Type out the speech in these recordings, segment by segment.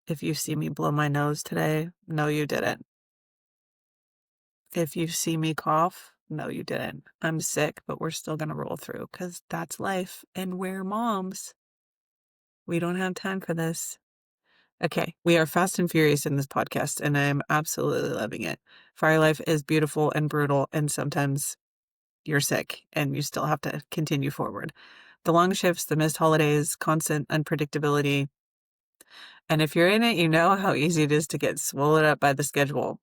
If you see me blow my nose today, no, you didn't. If you see me cough, no, you didn't. I'm sick, but we're still gonna roll through because that's life, and we're moms. We don't have time for this. Okay, we are fast and furious in this podcast, and I'm absolutely loving it. Fire life is beautiful and brutal, and sometimes you're sick and you still have to continue forward. The long shifts, the missed holidays, constant unpredictability. And if you're in it, you know how easy it is to get swallowed up by the schedule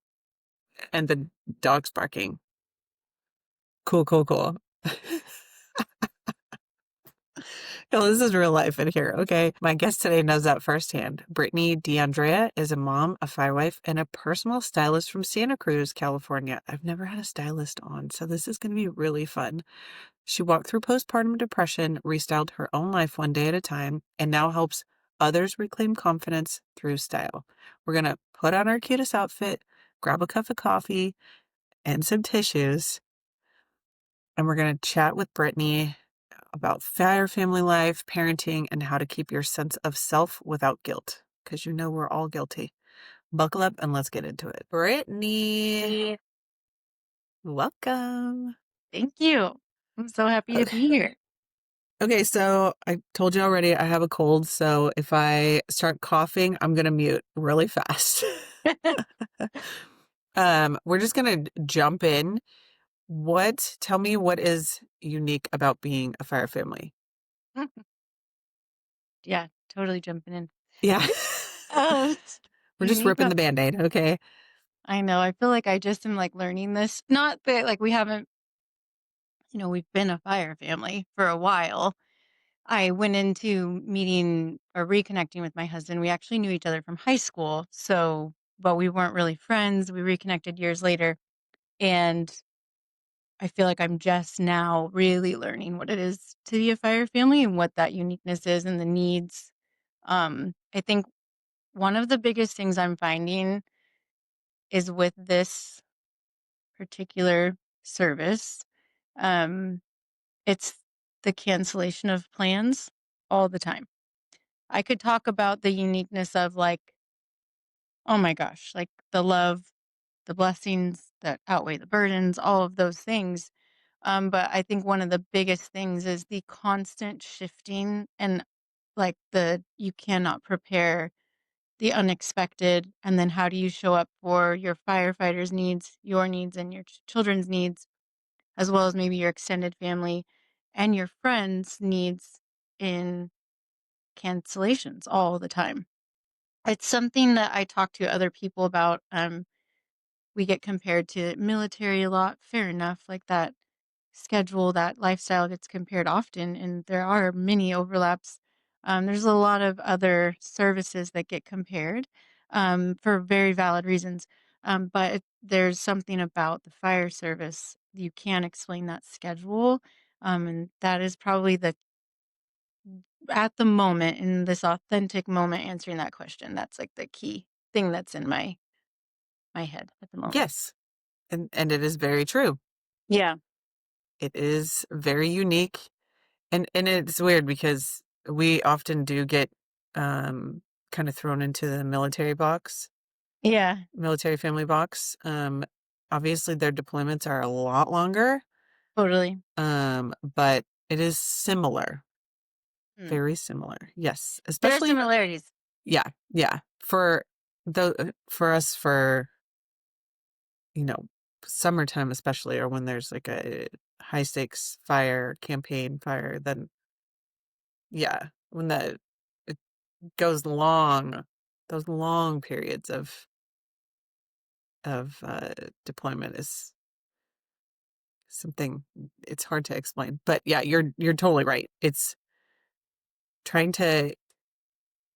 and the dogs barking. Cool, cool, cool. No, this is real life in here, okay? My guest today knows that firsthand. Brittany DeAndrea is a mom, a FireWife, and a personal stylist from Santa Cruz, California. I've never had a stylist on, so this is going to be really fun. She walked through postpartum depression, restyled her own life one day at a time, and now helps others reclaim confidence through style. We're going to put on our cutest outfit, grab a cup of coffee and some tissues, and we're going to chat with Brittany about FireFamily life, parenting, and how to keep your sense of self without guilt, because you know we're all guilty. Buckle up and let's get into it. Brittany, Hey, welcome. thank you. I'm so happy to be here. Okay, so I told you already I have a cold, so if I start coughing, I'm gonna mute really fast. We're just gonna jump in. Tell me what is unique about being a Fire family? Yeah, totally jumping in. Yeah. Uh, We're just unique. ripping the Band-Aid, okay? I know. I feel like I just am like learning this. Not that like we haven't, we've been a fire family for a while. I went into meeting or reconnecting with my husband. We actually knew each other from high school. So, but we weren't really friends. We reconnected years later. And I feel like I'm just now really learning what it is to be a fire family and what that uniqueness is and the needs. I think one of the biggest things I'm finding is with this particular service, um, it's the cancellation of plans all the time. I could talk about the uniqueness of like, oh my gosh, like the love, the blessings that outweigh the burdens, all of those things. But I think one of the biggest things is the constant shifting and like you cannot prepare the unexpected, and then how do you show up for your firefighters' needs, your needs, and your children's needs, as well as maybe your extended family and your friends' needs in cancellations all the time. It's something that I talk to other people about. We get compared to military a lot, fair enough. Like that schedule, that lifestyle gets compared often, and there are many overlaps. There's a lot of other services that get compared for very valid reasons. But there's something about the fire service. You can't explain that schedule. And that is probably at the moment, in this authentic moment, answering that question. That's like the key thing that's in my head at the moment. Yes, and it is very true. Yeah. It is very unique, and it's weird because we often do get, um, kind of thrown into the Yeah. military family box. Obviously, their deployments are a lot longer, Totally. but it is similar, Hmm. very similar. Yes, There are especially similarities. yeah, yeah. For us, you know, summertime especially, or when there's like a high stakes fire, then yeah, when it goes long, those long periods of deployment is something it's hard to explain. But yeah, you're totally right. It's trying to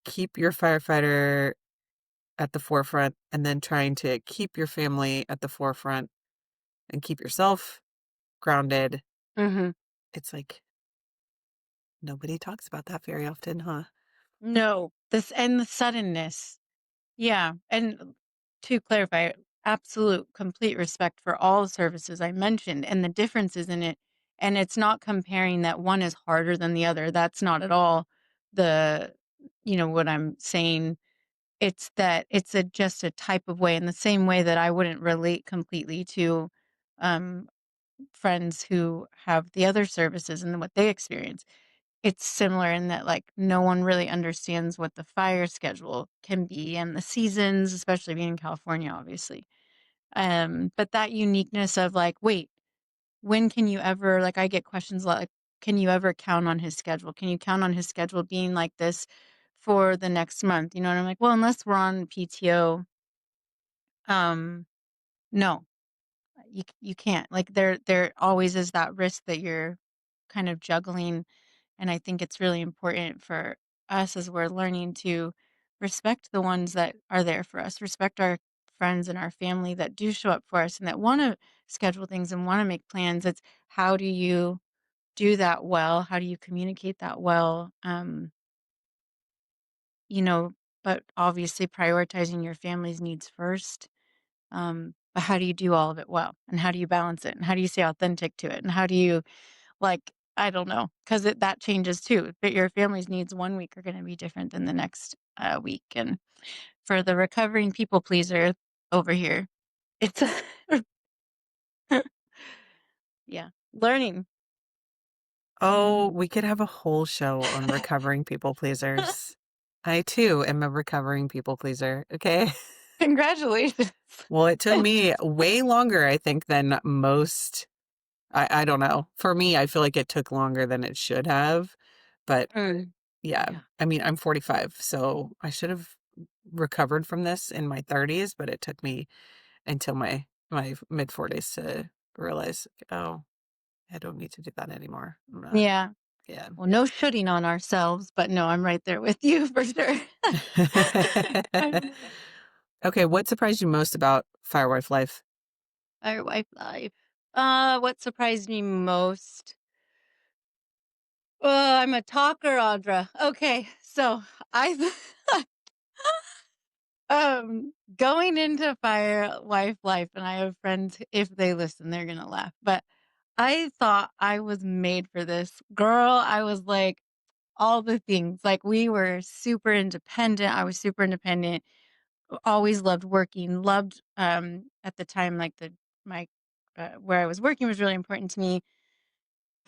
keep your firefighter at the forefront and then trying to keep your family at the forefront and keep yourself grounded. Mhm. It's like nobody talks about that very often, huh? No, this and the suddenness. Yeah, and to clarify, absolute complete respect for all services I mentioned and the differences in it, and it's not comparing that one is harder than the other. That's not at all the what I'm saying. It's that it's just a type of way, in the same way that I wouldn't relate completely to, um, friends who have the other services and what they experience. It's similar in that, like, no one really understands what the fire schedule can be and the seasons, especially being in California, obviously. But that uniqueness of, like, wait, when can you ever, like, I get questions like, can you ever count on his schedule? Can you count on his schedule being like this for the next month? You know, and I'm like, well, unless we're on PTO, um, no, you can't. Like, there always is that risk that you're kind of juggling. And I think it's really important for us, as we're learning, to respect the ones that are there for us, respect our friends and our family that do show up for us and that want to schedule things and want to make plans. It's, how do you do that well? How do you communicate that well? You know, but obviously prioritizing your family's needs first. But how do you do all of it well? And how do you balance it? And how do you stay authentic to it? And how do you, like, I don't know, 'cause that changes too, but your family's needs one week are gonna be different than the next, week, and for the recovering people pleaser over here, it's yeah, learning. Oh, we could have a whole show on recovering people pleasers. I too am a recovering people pleaser, okay? Congratulations. Well, it took me way longer, I think, than most. I don't know. For me, I feel like it took longer than it should have. But Mm, yeah, yeah. I mean, I'm 45, so I should have recovered from this in my 30s, but it took me until my mid 40s to realize, oh, I don't need to do that anymore. I'm not, Yeah. yeah. Well, no shooting on ourselves, but no, I'm right there with you for sure. Okay, what surprised you most about FireWife life? Our wife life. What surprised me most? I'm a talker, Audra. Okay, so I going into Fire Wife Life, and I have friends, if they listen, they're gonna laugh, but I thought I was made for this. Girl, I was like all the things. Like, we were super independent. I was super independent. Always loved working. Loved at the time, like, the my where I was working was really important to me.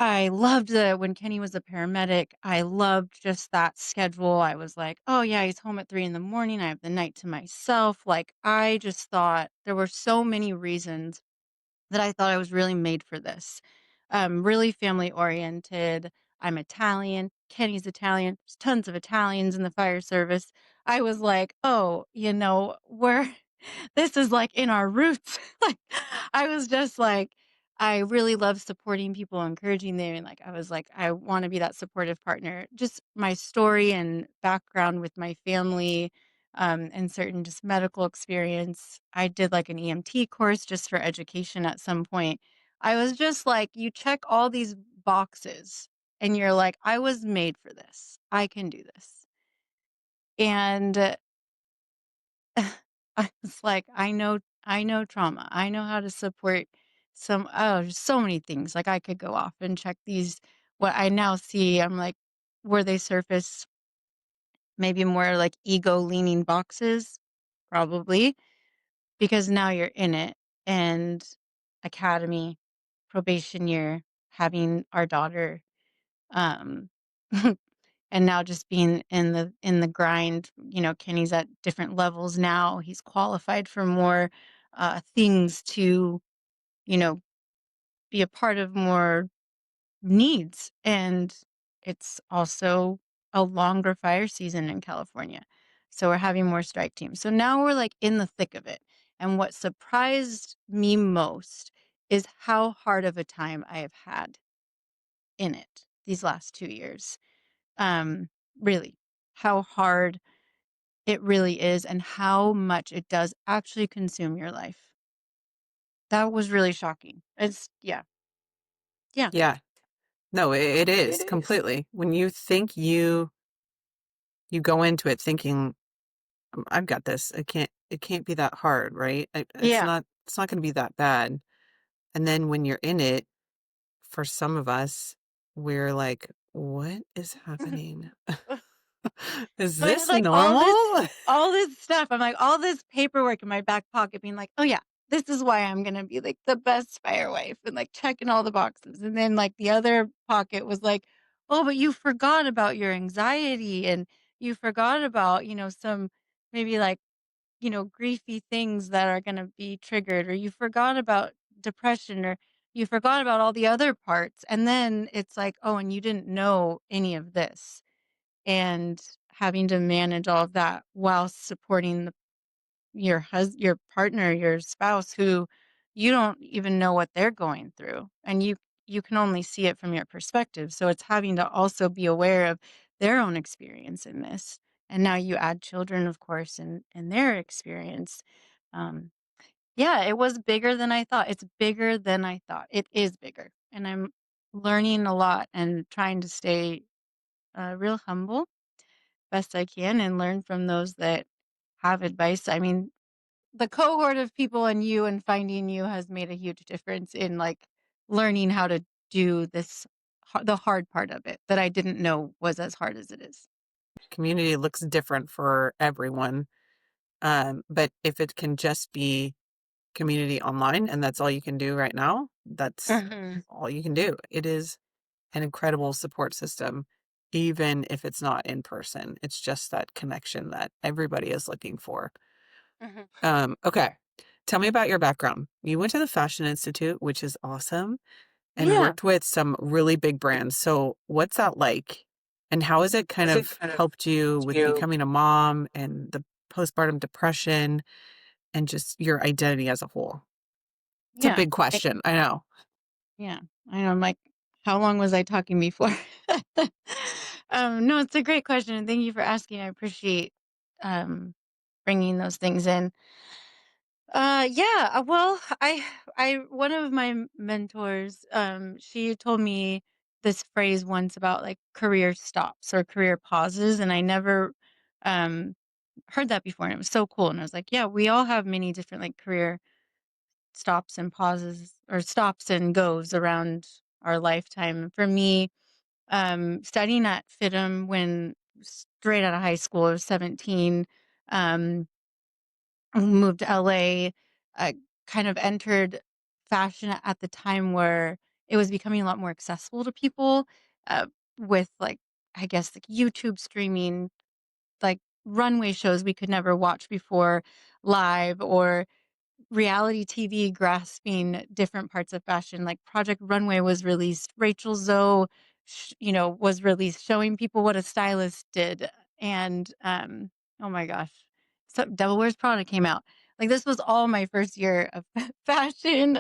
I loved the when Kenny was a paramedic, I loved just that schedule. I was like, "Oh, yeah, he's home at 3 in the morning, I have the night to myself." Like, I just thought there were so many reasons that I thought I was really made for this. Really family oriented. I'm Italian. Kenny's Italian. There's tons of Italians in the fire service. I was like, "Oh, we're this is like in our roots." Like, I was just like, I really love supporting people, encouraging them. And, like, I was like, I want to be that supportive partner. Just my story and background with my family, and certain just medical experience. I did like an EMT course just for education at some point. I was just like, you check all these boxes and you're like, I was made for this. I can do this. And I was like, I know trauma. I know how to support there's so many things. Like, I could go off and check these, what I now see, I'm like, where they surface maybe more like ego leaning boxes, probably, because now you're in it. And academy, probation year, having our daughter, um and now just being in the grind. Kenny's at different levels now. He's qualified for more things to, you know, be a part of more needs. And it's also a longer fire season in California. So we're having more strike teams. So now we're like in the thick of it. And what surprised me most is how hard of a time I have had in it these last 2 years. Um, really, how hard it really is and how much it does actually consume your life. That was really shocking. Yeah, yeah. Yeah. No, it It is is. completely. When you think you go into it thinking, I've got this. It can't be that hard, right? Yeah. It's not going to be that bad." And then when you're in it, for some of us, we're like, "What is happening?" Is So I had this like normal? all this stuff. I'm like all this paperwork in my back pocket being like, "Oh yeah, this is why I'm going to be like the best fire wife," and like checking all the boxes. And then like the other pocket was like, "Oh, but you forgot about your anxiety and you forgot about, some maybe like, griefy things that are going to be triggered, or you forgot about depression, or you forgot about all the other parts." And then it's like, "Oh, and you didn't know any of this." And having to manage all of that while supporting your partner, your spouse, who you don't even know what they're going through, and you can only see it from your perspective. So it's having to also be aware of their own experience in this. And now you add children, of course, and their experience. Um, yeah, it was bigger than I thought. It's bigger than I thought. It is bigger, and I'm learning a lot and trying to stay real humble best I can and learn from those that have advice. I mean, the cohort of people and you and finding you has made a huge difference in like learning how to do this, the hard part of it that I didn't know was as hard as it is. Community looks different for everyone. But if it can just be community online and that's all you can do right now, that's Hmm. all you can do. It is an incredible support system, even if it's not in person. It's just that connection that everybody is looking for. Hmm. Okay. Tell me about your background. You went to the Fashion Institute, which is awesome, and Yeah. worked with some really big brands. So, what's that like? And how has it kind Has it of kind of helped you helped with you? becoming a mom and the postpartum depression and just your identity as a whole? It's a Yeah. big question. I know. Yeah. I know. I'm like, how long was I talking before? No, it's a great question. And thank you for asking. I appreciate um, bringing those things in. Yeah, well, I one of my mentors, she told me this phrase once about like career stops or career pauses, and I never um heard that before, and it was so cool. And I was like, yeah, we all have many different like career stops and pauses or stops and goes around our lifetime. For me, studying at FITM when straight out of high school, I was 17. Um, moved to LA, kind of entered fashion at the time where it was becoming a lot more accessible to people, uh, with like, I guess, like YouTube streaming, like runway shows we could never watch before live, or reality TV grasping different parts of fashion. Like Project Runway was released, Rachel Zoe, was released, showing people what a stylist did. And oh my gosh, so Devil Wears Prada came out. Like this was all my first year of fashion.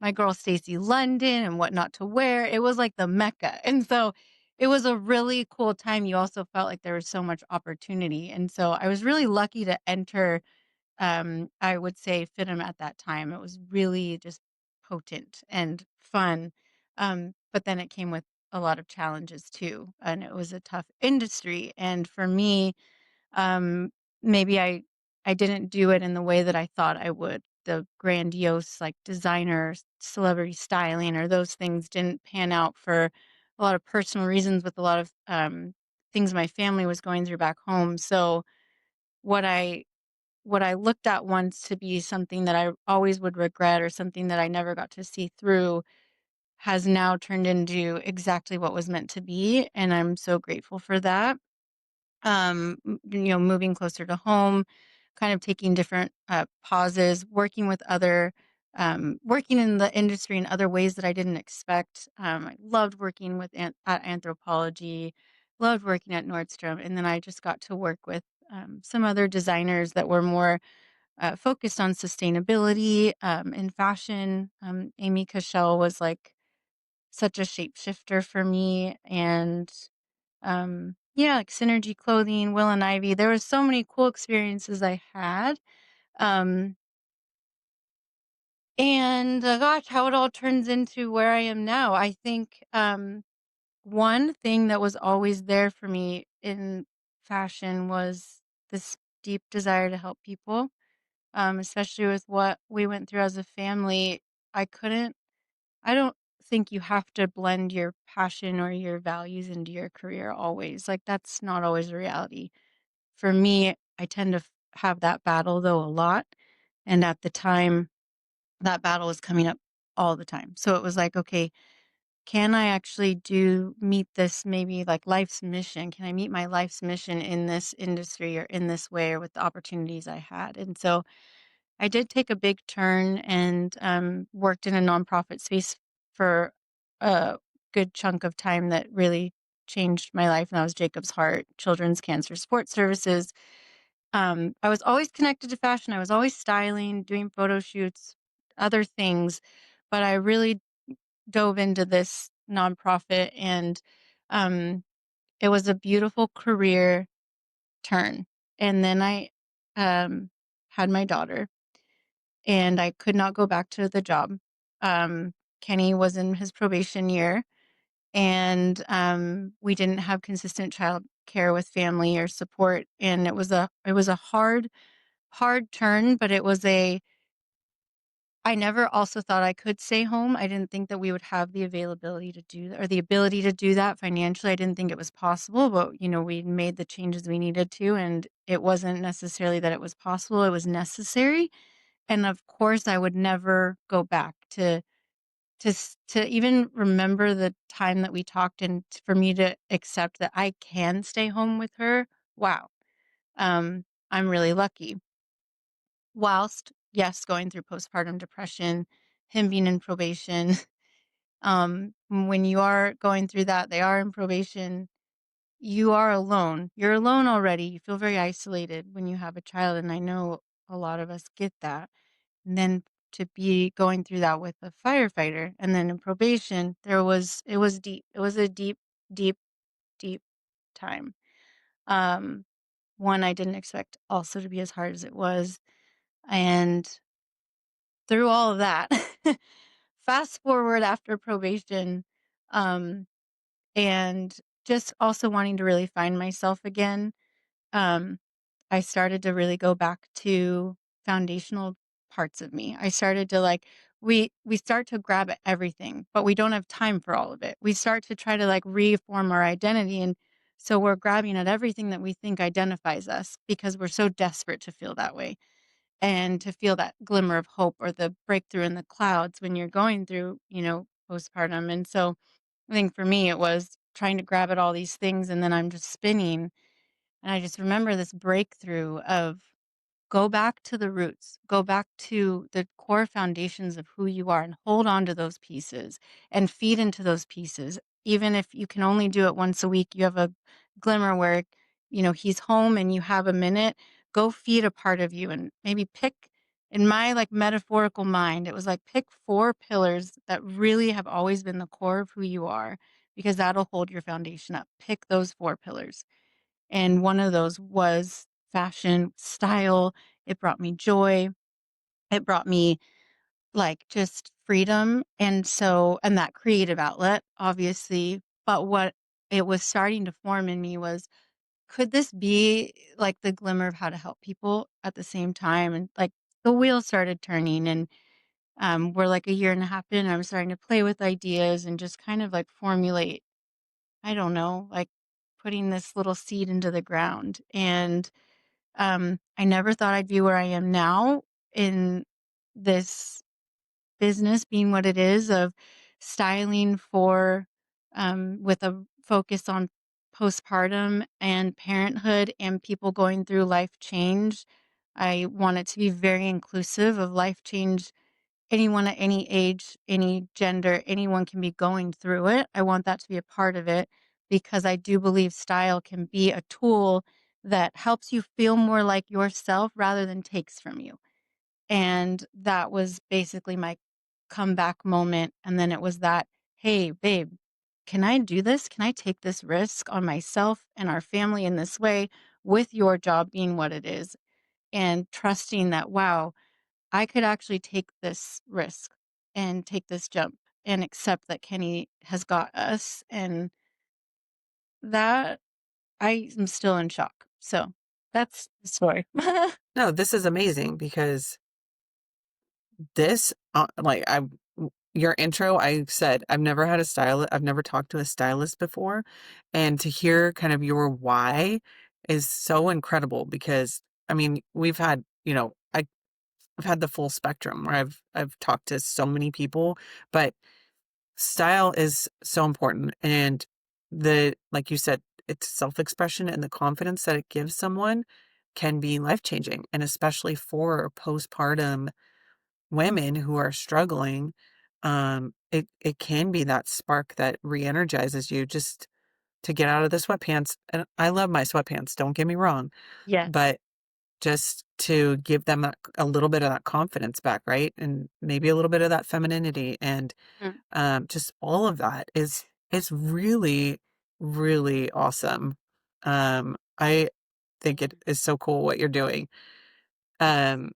My girl Stacey London and What Not to Wear. It was like the mecca, and so it was a really cool time. You also felt like there was so much opportunity, and so I was really lucky to enter, I would say, FITM at that time. It was really just potent and fun. But then it came with a lot of challenges too. And it was a tough industry. And for me, um, maybe I didn't do it in the way that I thought I would. The grandiose like designer, celebrity styling, or those things didn't pan out for a lot of personal reasons with a lot of things my family was going through back home. So what I what I looked at once to be something that I always would regret, or something that I never got to see through, has now turned into exactly what was meant to be, and I'm so grateful for that. Moving closer to home, kind of taking different pauses, working with other, working in the industry in other ways that I didn't expect. I loved working with at Anthropologie, loved working at Nordstrom, and then I just got to work with some other designers that were more focused on sustainability in fashion. Amy Cashel was like such a shapeshifter for me, and yeah, like Synergy Clothing, Will and Ivy. There was so many cool experiences I had. Um, and gosh, how it all turns into where I am now. I think one thing that was always there for me in fashion was this deep desire to help people, especially with what we went through as a family. I couldn't, I don't think you have to blend your passion or your values into your career always. Like, that's not always the reality. For me, I tend to have that battle though a lot. And at the time, that battle was coming up all the time. So it was like, okay, can I actually meet this maybe like life's mission? Can I meet my life's mission in this industry or in this way or with the opportunities I had? And so I did take a big turn and worked in a nonprofit space for a good chunk of time that really changed my life. And that was Jacob's Heart Children's Cancer Support Services. I was always connected to fashion. I was always styling, doing photo shoots, other things, but I really dove into this nonprofit, and um, it was a beautiful career turn. And then I um, had my daughter, and I could not go back to the job. Um, Kenny was in his probation year, and we didn't have consistent child care with family or support, and it was a hard turn, but it was a I never also thought I could stay home. I didn't think that we would have the availability to do that or the ability to do that financially. I didn't think it was possible, but we made the changes we needed to, and it wasn't necessarily that it was possible, it was necessary. And of course, I would never go back to even remember the time that we talked and for me to accept that I can stay home with her. Wow. I'm really lucky. Whilst, yes, going through postpartum depression, him being in probation, when you are going through that, they are in probation, you are alone. You're alone already. You feel very isolated when you have a child, and I know a lot of us get that. And then to be going through that with a firefighter and then in probation, it was deep. It was a deep, deep, deep time. Um, One I didn't expect also to be as hard as it was. And through all of that, fast forward after probation, um, and just also wanting to really find myself again, um, I started to really go back to foundational parts of me. I started to like we start to grab at everything, but we don't have time for all of it. We start to try to like reform our identity, and so we're grabbing at everything that we think identifies us because we're so desperate to feel that way and to feel that glimmer of hope or the breakthrough in the clouds when you're going through, postpartum. And so I think for me, it was trying to grab at all these things and then I'm just spinning. And I just remember this breakthrough of go back to the roots, go back to the core foundations of who you are and hold on to those pieces and feed into those pieces. Even if you can only do it once a week, you have a glimmer where, he's home and you have a minute, go feed a part of you and maybe pick in my like metaphorical mind, it was like pick four pillars that really have always been the core of who you are because that'll hold your foundation up. Pick those four pillars and one of those was fashion, style. It brought me joy. It brought me like just freedom. And that creative outlet, obviously. But what it was starting to form in me was could this be like the glimmer of how to help people at the same time? And like the wheels started turning and we're like a year and a half in, I was starting to play with ideas and just kind of like formulate, I don't know, like putting this little seed into the ground. And I never thought I'd be where I am now in this business being what it is of styling for with a focus on postpartum and parenthood and people going through life change. I want it to be very inclusive of life change. Anyone at any age, any gender, anyone can be going through it. I want that to be a part of it because I do believe style can be a tool that helps you feel more like yourself rather than takes from you. And that was basically my comeback moment. And then it was that, hey, babe, can I do this? Can I take this risk on myself and our family in this way with your job being what it is? And trusting that, wow, I could actually take this risk and take this jump and accept that Kenny has got us. And that I am still in shock. So that's the story. No, this is amazing because this, like, your intro, I said, I've never had a stylist, I've never talked to a stylist before. And to hear kind of your why is so incredible because, I mean, we've had, I've had the full spectrum where I've talked to so many people, but style is so important. And like you said, it's self-expression and the confidence that it gives someone can be life-changing. And especially for postpartum women who are struggling, it can be that spark that re-energizes you just to get out of the sweatpants. And I love my sweatpants, don't get me wrong, Yes. but just to give them a little bit of that confidence back, right? And maybe a little bit of that femininity and Mm. just all of that is really, really awesome. I think Thank it you. is so cool what you're doing. Um,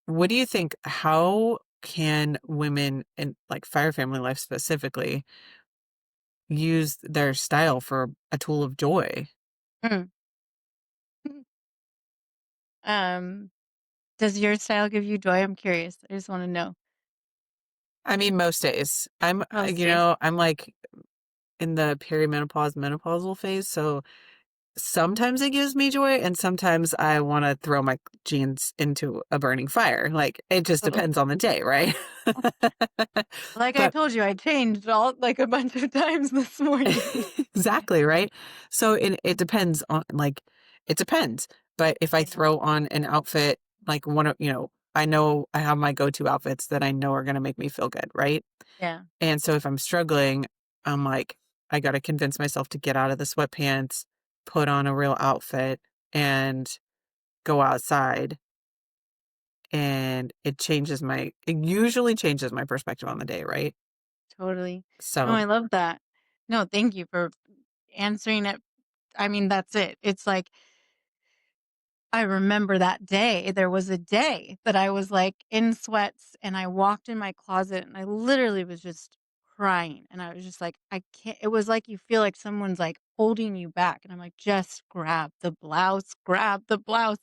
what do you think? How can women in like Fire Family Life specifically use their style for a tool of joy? Mm. Um, does your style give you joy? I'm curious. I just want to know. I mean, most days Most days. I'm like in the perimenopause, menopausal phase. So sometimes it gives me joy and sometimes I want to throw my jeans into a burning fire. Like it just Oh. depends on the day, right? Like I But told you, I changed all like a bunch of times this morning. exactly, right? So it depends on like it depends. But if I Yeah. throw on an outfit like one of, I know I have my go-to outfits that I know are going to make me feel good, right? Yeah. And so if I'm struggling, I'm like, I got to convince myself to get out of the sweatpants, put on a real outfit, and go outside. And it usually changes my perspective on the day, right? Totally. No, So I love that. No, thank you for answering it. I mean, that's it. It's like I remember that day. There was a day that I was like in sweats and I walked in my closet and I literally was just crying. And I was just like, I can't. It was like you feel like someone's like holding you back. And I'm like, just grab the blouse, grab the blouse.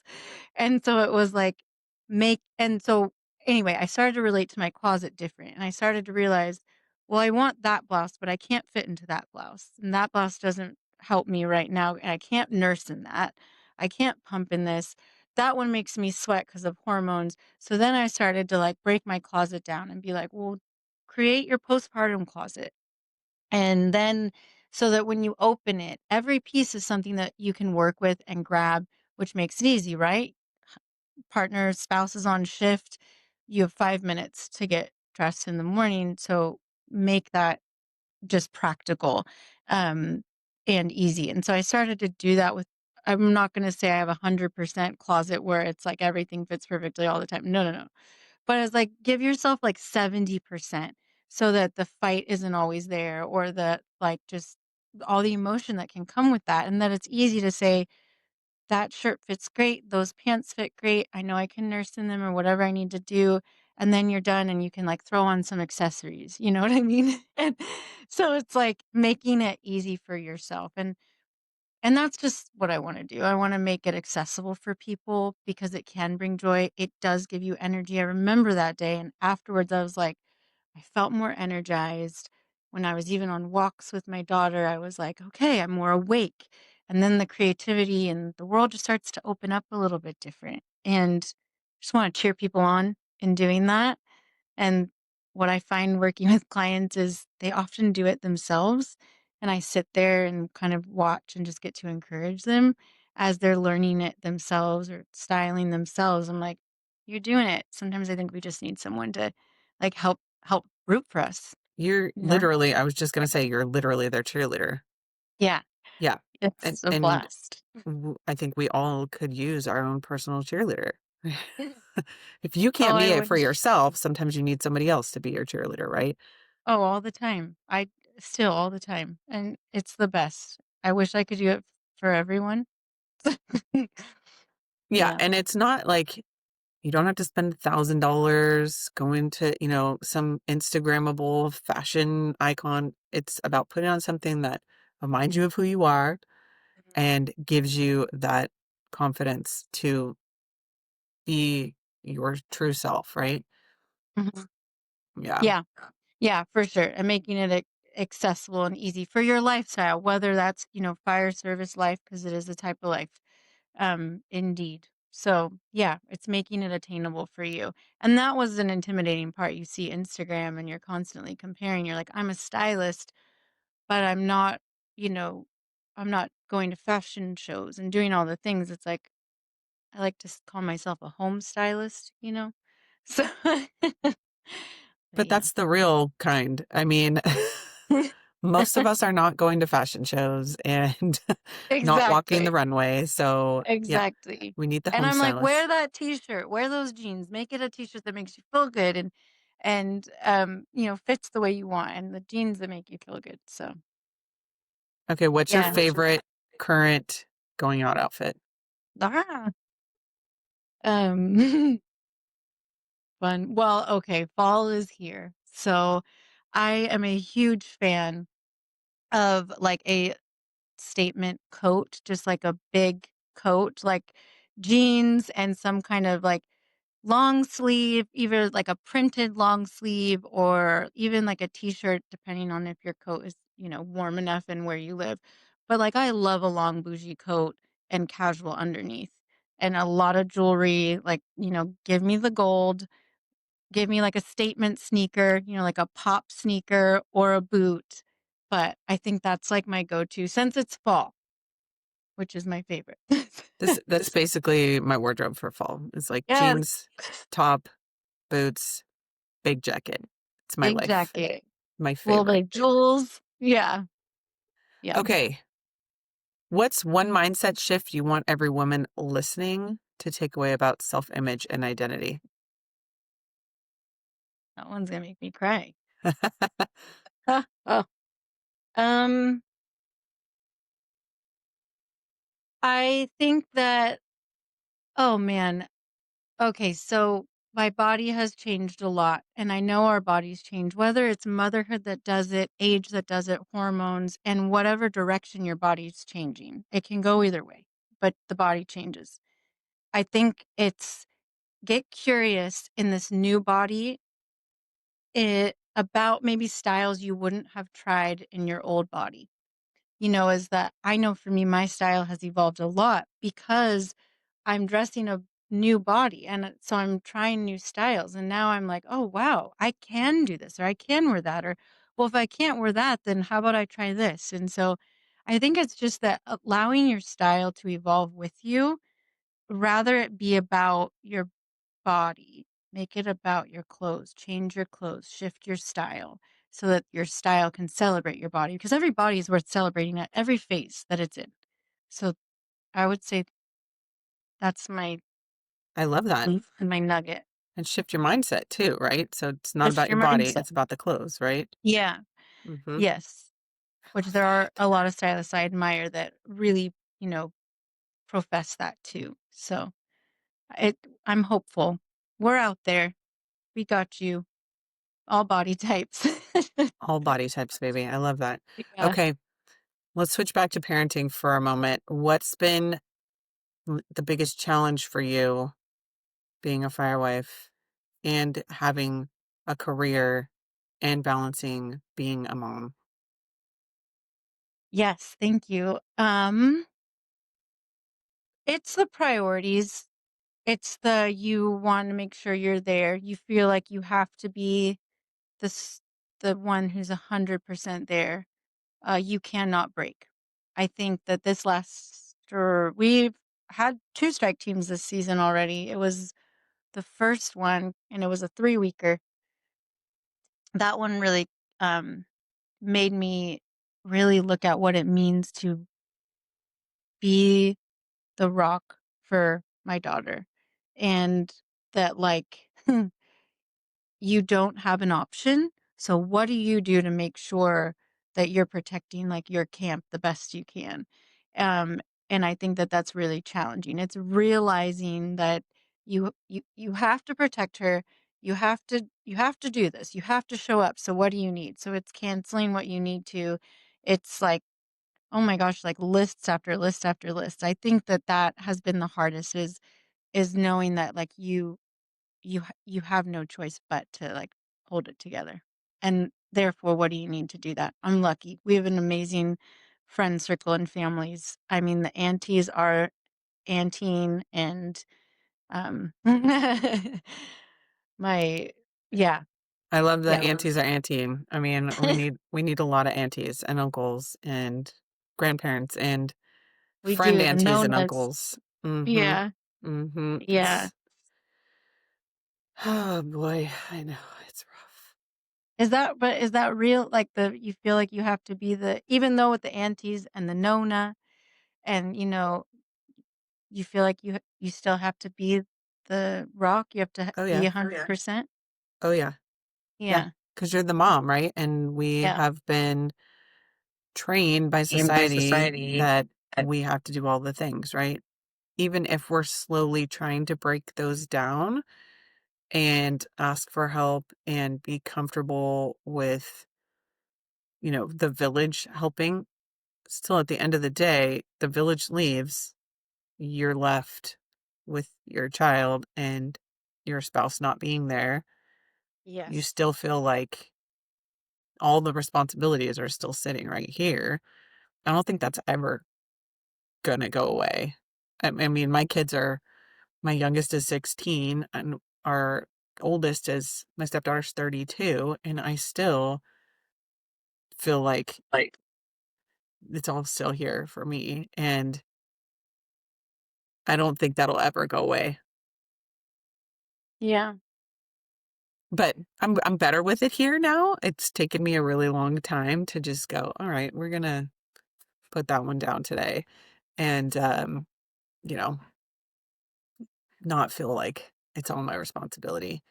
And so it was like, and so anyway, I started to relate to my closet different. And I started to realize, well, I want that blouse, but I can't fit into that blouse. And that blouse doesn't help me right now. And I can't nurse in that. I can't pump in this. That one makes me sweat because of hormones. So then I started to like break my closet down and be like, well, create your postpartum closet. And then so that when you open it, every piece is something that you can work with and grab, which makes it easy, right? Partner, spouse is on shift. You have 5 minutes to get dressed in the morning. So make that just practical, um, and easy, and so I started to do that with I'm not gonna say I have 100% closet where it's like everything fits perfectly all the time. No, no, no. But it's like, give yourself like 70% so that the fight isn't always there or the like, just all the emotion that can come with that, and that it's easy to say, that shirt fits great. Those pants fit great. I know I can nurse in them or whatever I need to do. And then you're done and you can like throw on some accessories. You know what I mean? And so it's like making it easy for yourself. And that's just what I wanna do. I wanna make it accessible for people because it can bring joy. It does give you energy. I remember that day, and afterwards, I was like, I felt more energized. When I was even on walks with my daughter, I was like, "Okay, I'm more awake." And then the creativity and the world just starts to open up a little bit different, and just wanna cheer people on in doing that. And what I find working with clients is they often do it themselves. And I sit there and kind of watch and just get to encourage them as they're learning it themselves or styling themselves. I'm like, you're doing it. Sometimes I think we just need someone to like help root for us, you're you know? literally, I was just gonna say, you're literally their cheerleader. Yeah. Yeah. And It's a and blast. I think we all could use our own personal cheerleader. If you Oh, can't I be it for wish. yourself, sometimes you need somebody else to be your cheerleader, right? Oh, all the time. I still all the time. And it's the best. I wish I could do it for everyone. Yeah, Yeah. and it's not like you don't have to spend $1,000 going to, some Instagrammable fashion icon. It's about putting on something that reminds you of who you are and gives you that confidence to be your true self, right? Mhm. Yeah. Yeah. Yeah, for sure. And making it accessible and easy for your lifestyle, whether that's, fire service life, because it is a type of life. Indeed. So yeah, it's making it attainable for you. And that was an intimidating part. You see Instagram and you're constantly comparing. You're like, I'm a stylist, but you know, I'm not going to fashion shows and doing all the things. It's like, I like to call myself a home stylist. So, but But yeah. that's the real kind. I mean, most of us are not going to fashion shows and not walking the Exactly. runway. So, yeah, Exactly. we need the And home I'm like, stylist. wear that t-shirt, wear those jeans, make it a t-shirt that makes you feel good and fits the way you want and the jeans that make you feel good. So, Okay, what's your yeah. favorite current going out outfit? Ah, um fun. Well, okay, fall is here. So, I am a huge fan of like a statement coat, just like a big coat, like jeans and some kind of like long sleeve, either like a printed long sleeve or even like a t-shirt, depending on if your coat is, warm enough and where you live. But like I love a long bougie coat and casual underneath and a lot of jewelry, like, give me the gold, give me like a statement sneaker, like a pop sneaker or a boot. But I think that's like my go-to since it's fall, which is my favorite. That's basically my wardrobe for fall. It's like Yes. jeans, top, boots, big jacket. It's my Big life. jacket. My Little favorite. bit jewels. Yeah. Yeah. Okay. What's one mindset shift you want every woman listening to take away about self-image and identity? That one's gonna make me cry. Oh. Um, I think that oh man. Okay, so my body has changed a lot, and I know our bodies change, whether it's motherhood that does it, age that does it, hormones, and whatever direction your body's changing. It can go either way, but the body changes. I think it's get curious in this new body about maybe styles you wouldn't have tried in your old body. Is that I know for me, my style has evolved a lot because I'm dressing a new body. And so I'm trying new styles. And now I'm like, oh, wow, I can do this or I can wear that. Or, well, if I can't wear that, then how about I try this? And so I think it's just that allowing your style to evolve with you, rather it be about your body. Make it about your clothes. Change your clothes. Shift your style so that your style can celebrate your body because every body is worth celebrating at every phase that it's in. So I would say that's my I love that. and my nugget. And shift your mindset too, right? So it's not Shift about your your body, mindset. it's about the clothes, right? Yeah. Hmm. Yes. Which there are a lot of stylists I admire that really, profess that too. So it I'm hopeful. We're out there. We got you. All body types. All body types, baby. I love that. Yeah. Okay, let's switch back to parenting for a moment. What's been the biggest challenge for you being a firewife and having a career and balancing being a mom? Yes, thank you. It's the priorities. It's the you want to make sure you're there. You feel like you have to be this the one who's 100% there. You cannot break. I think that this last or we've had two strike teams this season already. It was the first one and it was a 3-weeker. That one really made me really look at what it means to be the rock for my daughter and that like you don't have an option. So what do you do to make sure that you're protecting like your camp the best you can? Um, and I think that that's really challenging. It's realizing that you have to protect her. You have to do this. You have to show up. So what do you need? So it's canceling what you need to. It's like, oh my gosh, like lists after list after list. I think that that has been the hardest is knowing that like you have no choice but to like hold it together. And therefore, what do you need to do that? I'm lucky. We have an amazing friend circle and families. I mean, the aunties are aunting and, my yeah, I love the yeah, aunties are auntying. I mean, we need a lot of aunties and uncles and grandparents and we friend do, the aunties and nonas. uncles. Mhm. Yeah, Mhm. yeah. Oh boy, I know it's rough. Is that real? Like, you feel like you have to be even though with the aunties and the nona and, you feel like you still have to be the rock? You have to Oh be yeah. 100%? Oh yeah. Yeah. Yeah, Because you're the mom, right? And we yeah. have been trained by society that we have to do all the things, right? Even if we're slowly trying to break those down and ask for help and be comfortable with, the village helping, still at the end of the day, the village leaves, you're left with your child and your spouse not being there. You Yes. still feel like all the responsibilities are still sitting right here. I don't think that's ever gonna go away. I mean, my youngest is 16 and our oldest is my stepdaughter's 32, and I still feel like it's all still here for me, and I don't think that'll ever go away. Yeah. But I'm better with it here now. It's taken me a really long time to just go, "All right, we're gonna put that one down today," and, you know, not feel like it's all my responsibility.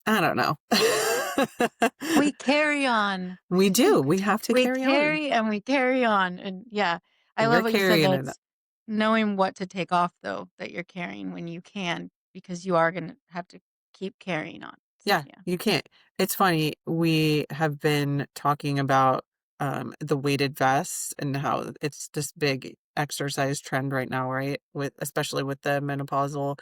I don't know. We carry on. We do. We have to We carry on. carry and we carry on, and yeah, I We're love what you said, carrying that it. it's knowing what to take off, though, that you're carrying when you can, because you are gonna have to keep carrying on. So, Yeah, yeah. you can't. It's funny, we have been talking about, the weighted vests and how it's this big exercise trend right now, right? Especially with the menopausal,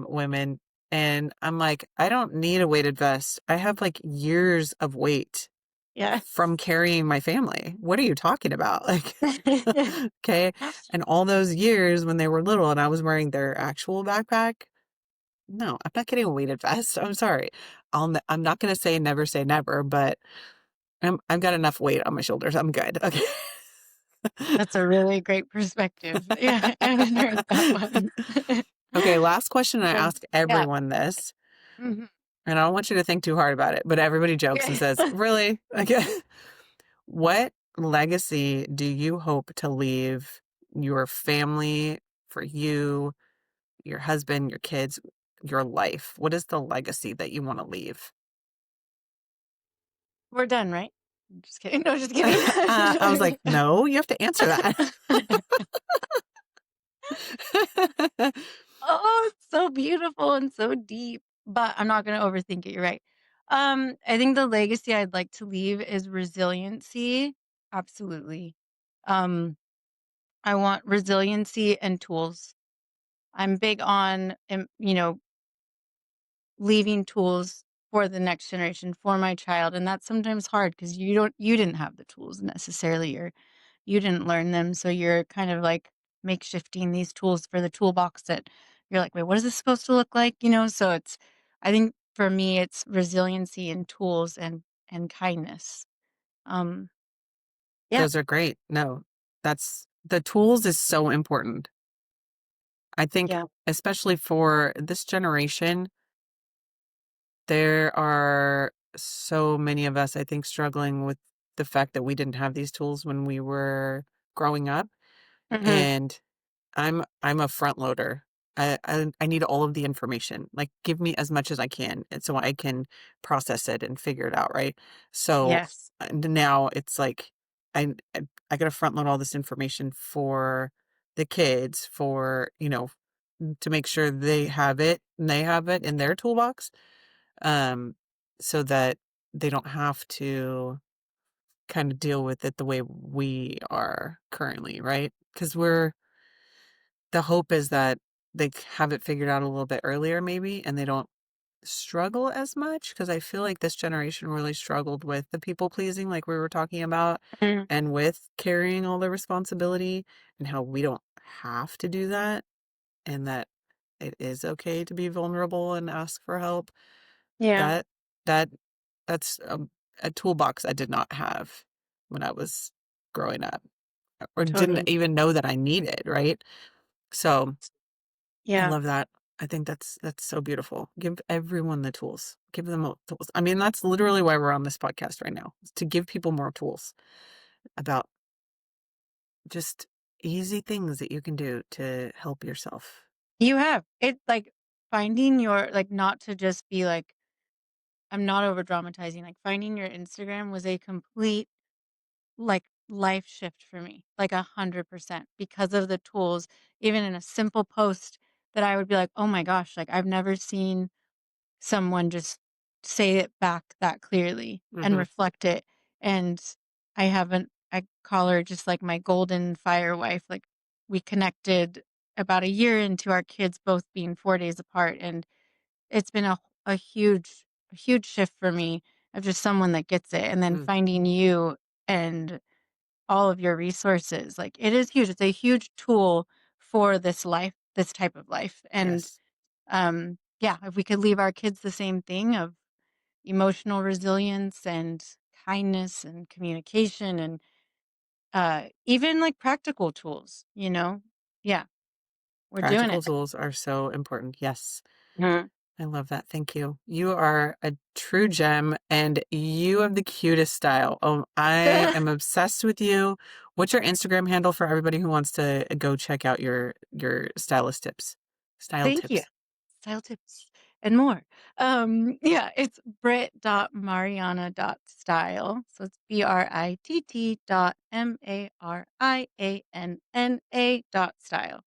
women, and I'm like, "I don't need a weighted vest. I have, like, years of weight Yeah. from carrying my family. What are you talking about?" Like, okay, and all those years when they were little and I was wearing their actual backpack, no, I'm not getting a weighted vest. I'm sorry. I'm not gonna say never, but I've got enough weight on my shoulders. I'm good. Okay. That's a really great perspective. Yeah, I haven't heard that one. Okay, last question. I So, ask yeah. everyone this, Mhm. and I don't want you to think too hard about it, but everybody jokes and says, "Really?" Okay. What legacy do you hope to leave your family, for you, your husband, your kids, your life? What is the legacy that you want to leave? We're done, right? I'm just kidding. No, just kidding. I was like, no, you have to answer that. Oh, it's so beautiful and so deep, but I'm not gonna overthink it, you're right. I think the legacy I'd like to leave is resiliency. Absolutely. Um, I want resiliency and tools. I'm big on, leaving tools for the next generation, for my child, and that's sometimes hard because you didn't have the tools necessarily, or you didn't learn them, so you're kind of like makeshifting these tools for the toolbox that you're like, wait, what is this supposed to look like? So I think for me, it's resiliency and tools and kindness. Um, yeah, Those are great. No, that's the tools is so important. I think, yeah, especially for this generation, there are so many of us, I think, struggling with the fact that we didn't have these tools when we were growing up. hmm, And I'm a front loader. I need all of the information. Like, give me as much as I can, and so I can process it and figure it out, right? So yes, and now it's like I got to front load all this information for the kids, for to make sure they have it and they have it in their toolbox, um, so that they don't have to kind of deal with it the way we are currently, right? Because the hope is that they have it figured out a little bit earlier maybe, and they don't struggle as much because I feel like this generation really struggled with the people pleasing, like we were talking about, Mm. and with carrying all the responsibility and how we don't have to do that and that it is okay to be vulnerable and ask for help. Yeah, That that that's a toolbox I did not have when I was growing up or didn't totally. even know that I needed, right? So I Yeah. love that. I think that's so beautiful. Give everyone the tools. Give them all tools. I mean, that's literally why we're on this podcast right now, is to give people more tools about just easy things that you can do to help yourself. You have. It like finding your like not to just be like I'm not over dramatizing. Like finding your Instagram was a complete like life shift for me. Like 100% because of the tools. Even in a simple post that I would be like, "Oh my gosh, like I've never seen someone just say it back that clearly and Mhm. reflect it." And I call her just like my golden fire wife. Like we connected about a year into our kids both being 4 days apart. And it's been a huge shift for me of just someone that gets it. And then Mm. finding you and all of your resources. Like it is huge. It's a huge tool for this life, this type of life. And Yes. yeah, if we could leave our kids the same thing of emotional resilience and kindness and communication and even like practical tools, you know? Yeah, we're doing Practical it. tools are so important. Yes. Mhm. I love that. Thank you. You are a true gem and you have the cutest style. Oh, I am obsessed with you. What's your Instagram handle for everybody who wants to go check out your stylist tips? Style Thank you. tips. Style tips and more. Yeah, it's Britt.Mariana.style. So it's BRITT.MARIANNA.style.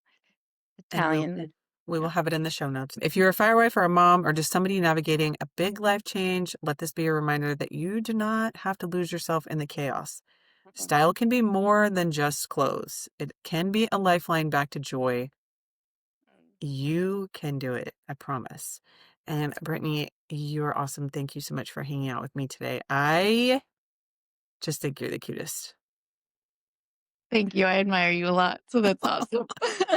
And Italian. we will Yeah. have it in the show notes. If you're a firewife or a mom or just somebody navigating a big life change, let this be a reminder that you do not have to lose yourself in the chaos. Mhm. Style can be more than just clothes. It can be a lifeline back to joy. You can do it, I promise. And Brittany, you're awesome. Thank you so much for hanging out with me today. I just think you're the cutest. Thank you. I admire you a lot. So that's awesome.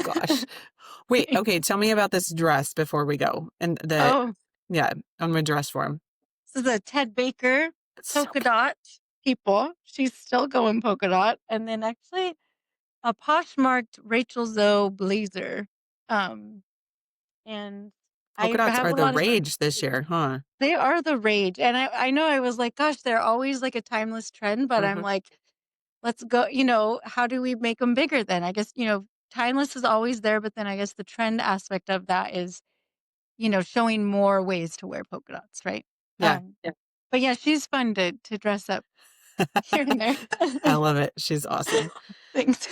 Gosh. Wait, Thanks. okay, tell me about this dress before we go. And Oh, yeah, on my dress form. this is a Ted Baker It's so polka cute. dot people. She's still going polka dot. And then actually a Poshmarked Rachel Zoe blazer. Um, and Polka I dots have are a the lot of rage this year, huh? they are the rage. And I know I was like, gosh, they're always like a timeless trend, but I'm Hmm. like, let's go, how do we make them bigger then? I guess, timeless is always there, but then I guess the trend aspect of that is, showing more ways to wear polka dots, right? Yeah, Yeah. But yeah, she's fun to dress up here and there. I love it. She's awesome. Thanks.